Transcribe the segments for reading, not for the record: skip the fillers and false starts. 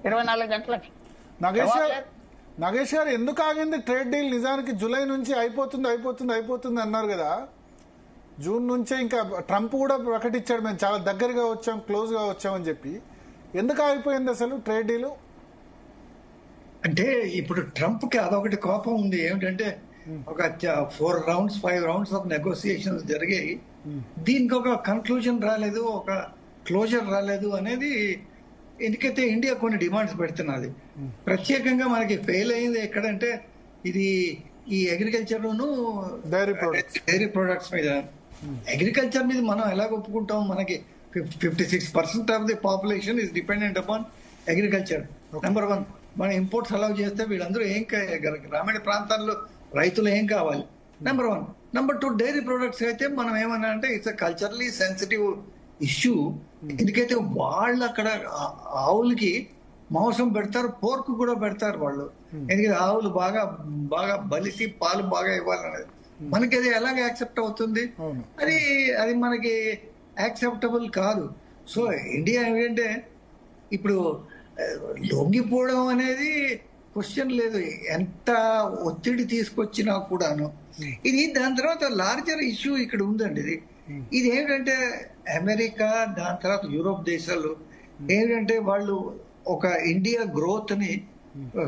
24 గంటలకి. నాగేష్ గారు ఎందుకు ఆగింది ట్రేడ్ డీల్? నిజానికి జూలై నుంచి అయిపోతుంది అన్నారు కదా. జూన్ నుంచే ఇంకా ట్రంప్ కూడా ప్రకటించాడు మేము చాలా దగ్గరగా వచ్చాం, క్లోజ్ గా వచ్చామని చెప్పి. ఎందుకు ఆగిపోయింది అసలు ట్రేడ్ డీల్? అంటే ఇప్పుడు ట్రంప్ కి అదొకటి కోపం ఉంది. ఏమిటంటే ఒక 4 rounds 5 rounds ఆఫ్ నెగోసియేషన్స్ జరిగాయి, దీనికి ఒక కన్క్లూజన్ రాలేదు, ఒక క్లోజర్ రాలేదు అనేది. ఎందుకైతే ఇండియా కొన్ని డిమాండ్స్ పెడుతున్నది. ప్రత్యేకంగా మనకి ఫెయిల్ అయింది ఎక్కడంటే ఇది ఈ అగ్రికల్చర్ డైరీ ప్రొడక్ట్స్ మీద. అగ్రికల్చర్ మీద మనం ఎలా ఒప్పుకుంటాం? మనకి 56% of the population is dependent upon agriculture. Number 1, మనం ఇంపోర్ట్స్ అలౌ చేస్తే వీళ్ళందరూ గ్రామీణ ప్రాంతాల్లో రైతులు ఏం కావాలి? నెంబర్ 1. నెంబర్ 2, డైరీ ప్రొడక్ట్స్ అయితే మనం ఏమన్నా అంటే ఇట్స్ కల్చరలీ సెన్సిటివ్ ఇష్యూ. ఎందుకైతే వాళ్ళు అక్కడ ఆవులకి మాంసం పెడతారు, పోర్క్ కూడా పెడతారు వాళ్ళు. ఎందుకంటే ఆవులు బాగా బాగా బలిసి పాలు బాగా ఇవ్వాలనేది. మనకి అది ఎలాగ యాక్సెప్ట్ అవుతుంది? అది మనకి యాక్సెప్టబుల్ కాదు. సో ఇండియా ఏంటంటే ఇప్పుడు లొంగిపోవడం అనేది క్వశ్చన్ లేదు, ఎంత ఒత్తిడి తీసుకొచ్చినా కూడాను. ఇది దాని తర్వాత లార్జర్ ఇష్యూ ఇక్కడ ఉందండి. ఇది ఏమిటంటే అమెరికా, దాని తర్వాత యూరోప్ దేశాలు ఏమిటంటే వాళ్ళు ఒక ఇండియా గ్రోత్ ని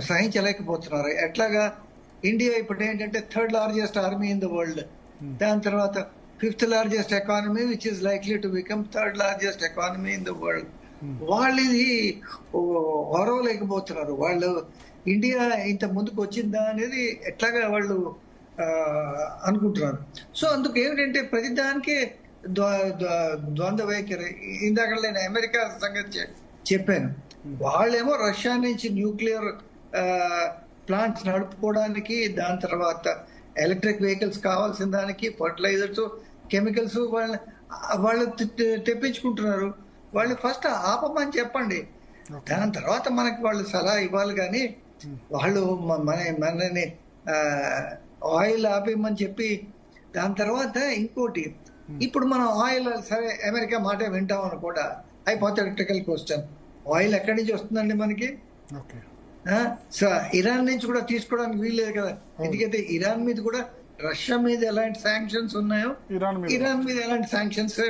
సహించలేకపోతున్నారు. ఎట్లాగా? ఇండియా ఇప్పుడు ఏంటంటే 3rd largest army in the world, దాని తర్వాత 5th largest economy which is likely to become 3rd largest economy in the world. వాళ్ళు ఇది ఓరవలేకపోతున్నారు. వాళ్ళు ఇండియా ఇంత ముందుకు వచ్చిందా అనేది ఎట్లాగా వాళ్ళు అనుకుంటున్నారు. సో అందుకు ఏమిటంటే ప్రతిదానికి ద్వంద్వ వైఖరి. ఇందాక నేను అమెరికా సంగతి చెప్పాను. వాళ్ళేమో రష్యా నుంచి న్యూక్లియర్ ప్లాంట్స్ నడుపుకోవడానికి, దాని తర్వాత ఎలక్ట్రిక్ వెహికల్స్ కావాల్సిన దానికి ఫర్టిలైజర్స్, కెమికల్స్ వాళ్ళు తెప్పించుకుంటున్నారు. వాళ్ళు ఫస్ట్ ఆపమని చెప్పండి, దాని తర్వాత మనకి వాళ్ళు సలహా ఇవ్వాలి. కానీ వాళ్ళు మనని ఆయిల్ ఆపేయమని చెప్పి దాని తర్వాత ఇంకోటి, ఇప్పుడు మనం ఆయిల్ సరే అమెరికా మాట వింటామని కూడా హైపోథెటికల్ క్వశ్చన్, ఆయిల్ ఎక్కడి నుంచి వస్తుందండి మనకి? సో ఇరాన్ నుంచి కూడా తీసుకోవడానికి వీల్లేదు కదా. ఎందుకంటే ఇరాన్ మీద కూడా రష్యా మీద ఎలాంటి శాంక్షన్స్ ఉన్నాయో ఇరాన్ మీద ఎలాంటి శాంక్షన్స్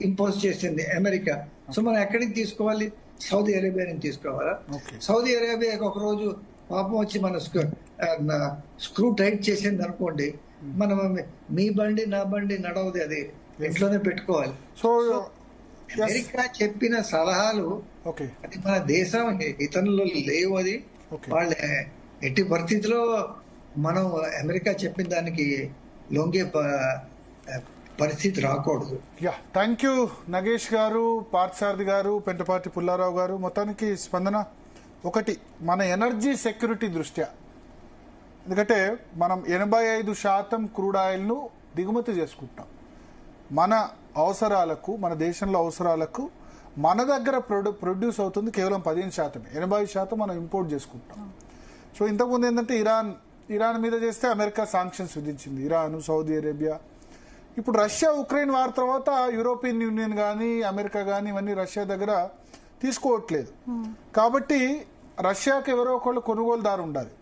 ఇంపోజ్ చేసింది అమెరికా. సో మనం ఎక్కడికి తీసుకోవాలి? సౌదీ అరేబియా నుంచి తీసుకోవాలా? సౌదీ అరేబియాకి ఒక రోజు పాపం వచ్చి మన స్క్రూ టైట్ చేసింది అనుకోండి, మనం మీ బండి నా బండి నడవది, అది ఇంట్లోనే పెట్టుకోవాలి. సో అమెరికా చెప్పిన సలహాలు అది మన దేశం హితంలో లేవు. అది వాళ్ళ ఎట్టి పరిస్థితిలో మనం అమెరికా చెప్పిన దానికి లొంగే పరిస్థితి రాకూడదు. థ్యాంక్ యూ నగేష్ గారు, పార్థసారథి గారు, పెంటపాటి పుల్లారావు గారు. మొత్తానికి స్పందన ఒకటి, మన ఎనర్జీ సెక్యూరిటీ దృష్ట్యా, ఎందుకంటే మనం 85% క్రూడ్ ఆయిల్ను దిగుమతి చేసుకుంటాం. మన అవసరాలకు, మన దేశంలో అవసరాలకు మన దగ్గర ప్రొడ్యూస్ అవుతుంది కేవలం 15%. 80% మనం ఇంపోర్ట్ చేసుకుంటాం. సో ఇంతకుముందు ఏంటంటే ఇరాన్ మీద చేస్తే అమెరికా శాంక్షన్స్ విధించింది, ఇరాన్, సౌదీ అరేబియా. ఇప్పుడు రష్యా ఉక్రెయిన్ వార్ తర్వాత యూరోపియన్ యూనియన్ కానీ అమెరికా కానీ ఇవన్నీ రష్యా దగ్గర తీసుకోవట్లేదు. కాబట్టి రష్యాకి ఎవరో ఒకళ్ళు కొనుగోలుదారు ఉండాలి.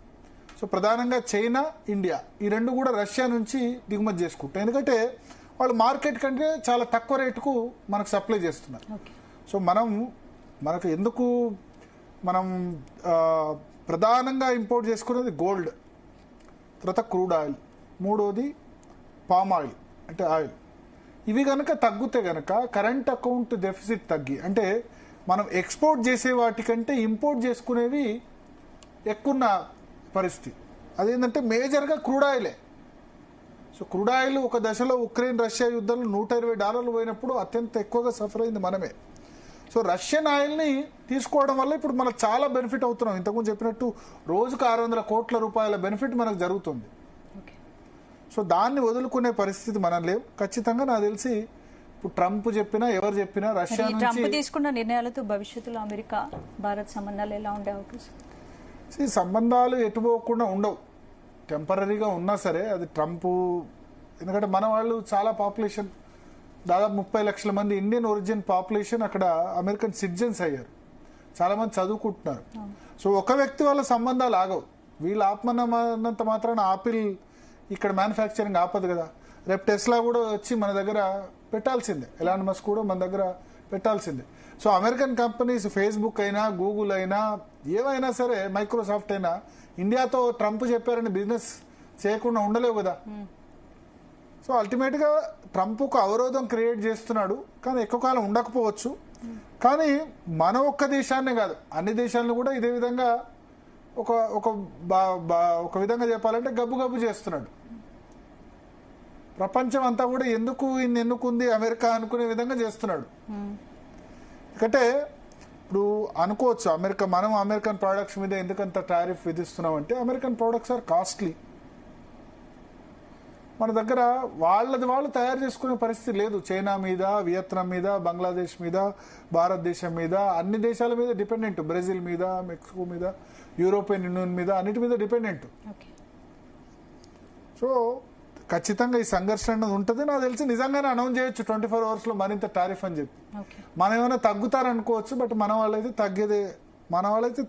సో ప్రధానంగా చైనా, ఇండియా ఈ రెండు కూడా రష్యా నుంచి దిగుమతి చేసుకుంటాయి. ఎందుకంటే వాళ్ళు మార్కెట్ కంటే చాలా తక్కువ రేటుకు మనకు సప్లై చేస్తున్నారు. సో మనకు ఎందుకు మనం ప్రధానంగా ఇంపోర్ట్ చేసుకునేది గోల్డ్, తర్వాత క్రూడ్ ఆయిల్, మూడోది పామ్ ఆయిల్ అంటే ఆయిల్. ఇవి కనుక తగ్గితే కనుక కరెంట్ అకౌంట్ డెఫిసిట్ తగ్గి, అంటే మనం ఎక్స్పోర్ట్ చేసే వాటికంటే ఇంపోర్ట్ చేసుకునేవి ఎక్కువ పరిస్థితి. అదేంటంటే మేజర్గా క్రూడ్ ఆయిలే. సో క్రూడ్ ఆయిల్ ఒక దశలో ఉక్రెయిన్ రష్యా యుద్ధంలో $120 పోయినప్పుడు అత్యంత ఎక్కువగా సఫర్ అయింది మనమే. సో రష్యన్ ఆయిల్ని తీసుకోవడం వల్ల ఇప్పుడు మనకు చాలా బెనిఫిట్ అవుతున్నాం. ఇంతకుముందు చెప్పినట్టు రోజుకు 600 కోట్ల రూపాయల బెనిఫిట్ మనకు జరుగుతుంది. సో దాన్ని వదులుకునే పరిస్థితి మనం లేవు. ఖచ్చితంగా నాకు తెలిసి ఇప్పుడు ట్రంప్ చెప్పినా ఎవరు చెప్పినా రష్యా నుంచి ట్రంప్ తీసుకున్న నిర్ణయాలతో భవిష్యత్తులో అమెరికా భారత్ సంబంధాలు ఎలా ఉండే అవకాశం? సంబంధాలు ఎటుపోకుండా ఉండవు, టెంపరీగా ఉన్నా సరే. అది ట్రంప్, ఎందుకంటే మన వాళ్ళు చాలా పాపులేషన్, దాదాపు 30 లక్షల మంది ఇండియన్ ఒరిజిన్ పాపులేషన్ అక్కడ అమెరికన్ సిటిజన్స్ అయ్యారు. చాలా మంది చదువుకుంటున్నారు. సో ఒక వ్యక్తి వల్ల సంబంధాలు ఆగవు. వీళ్ళు ఆపమన్నంత మాత్రాన ఆపిల్ ఇక్కడ మ్యానుఫ్యాక్చరింగ్ ఆపదు కదా. రేపు టెస్లా కూడా వచ్చి మన దగ్గర పెట్టాల్సిందే, ఎలాన్ మస్క్ కూడా మన దగ్గర పెట్టాల్సిందే. సో అమెరికన్ కంపెనీస్ ఫేస్బుక్ అయినా, గూగుల్ అయినా, ఏవైనా సరే, మైక్రోసాఫ్ట్ అయినా ఇండియాతో ట్రంప్ చెప్పారని బిజినెస్ చేయకుండా ఉండలేవు కదా. సో అల్టిమేట్గా ట్రంప్ ఒక అవరోధం క్రియేట్ చేస్తున్నాడు, కానీ ఎక్కువ కాలం ఉండకపోవచ్చు. కానీ మన ఒక్క దేశాన్నే కాదు, అన్ని దేశాలను కూడా ఇదే విధంగా ఒక ఒక ఒక విధంగా చెప్పాలంటే గబ్బు గబ్బు చేస్తున్నాడు. ప్రపంచం అంతా కూడా ఎందుకు ఎన్నుకుంది అమెరికా అనుకునే విధంగా చేస్తున్నాడు. ఎందుకంటే ఇప్పుడు అనుకోవచ్చు మనం అమెరికన్ ప్రోడక్ట్స్ మీద ఎందుకంత టారిఫ్ విధిస్తున్నాం అంటే, అమెరికన్ ప్రోడక్ట్స్ ఆర్ కాస్ట్లీ. మన దగ్గర వాళ్ళు తయారు చేసుకునే పరిస్థితి లేదు. చైనా మీద, వియత్నాం మీద, బంగ్లాదేశ్ మీద, భారతదేశం మీద, అన్ని దేశాల మీద డిపెండెంట్. బ్రెజిల్ మీద, మెక్సికో మీద, యూరోపియన్ యూనియన్ మీద, అన్నిటి మీద డిపెండెంట్. సో ఖచ్చితంగా ఈ సంఘర్షణ అన్నది ఉంటుంది. నాకు తెలిసి నిజంగానే అనౌన్స్ చేయొచ్చు 24 hours లో మరింత టారిఫ్ అని చెప్పి. మనం ఏమైనా తగ్గుతారనుకోవచ్చు, బట్ మన వాళ్ళైతే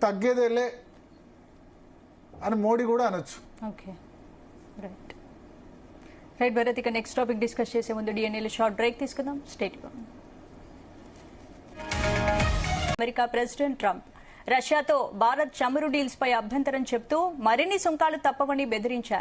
తగ్గేదేలే అని మోడీ కూడా అనొచ్చు. రైట్ భరత్, ఇక నెక్స్ట్ టాపిక్ డిస్కస్ చేసే ముందు డిఎన్ఏలో షార్ట్ బ్రేక్ తీసుకుందాం. స్టేట్ అమెరికా ప్రెసిడెంట్ ట్రంప్ రష్యాతో భారత్ చమురు డీల్స్ పై అభ్యంతరం చెప్తూ మరిన్ని సుంకాలు తప్పవని బెదిరించారు.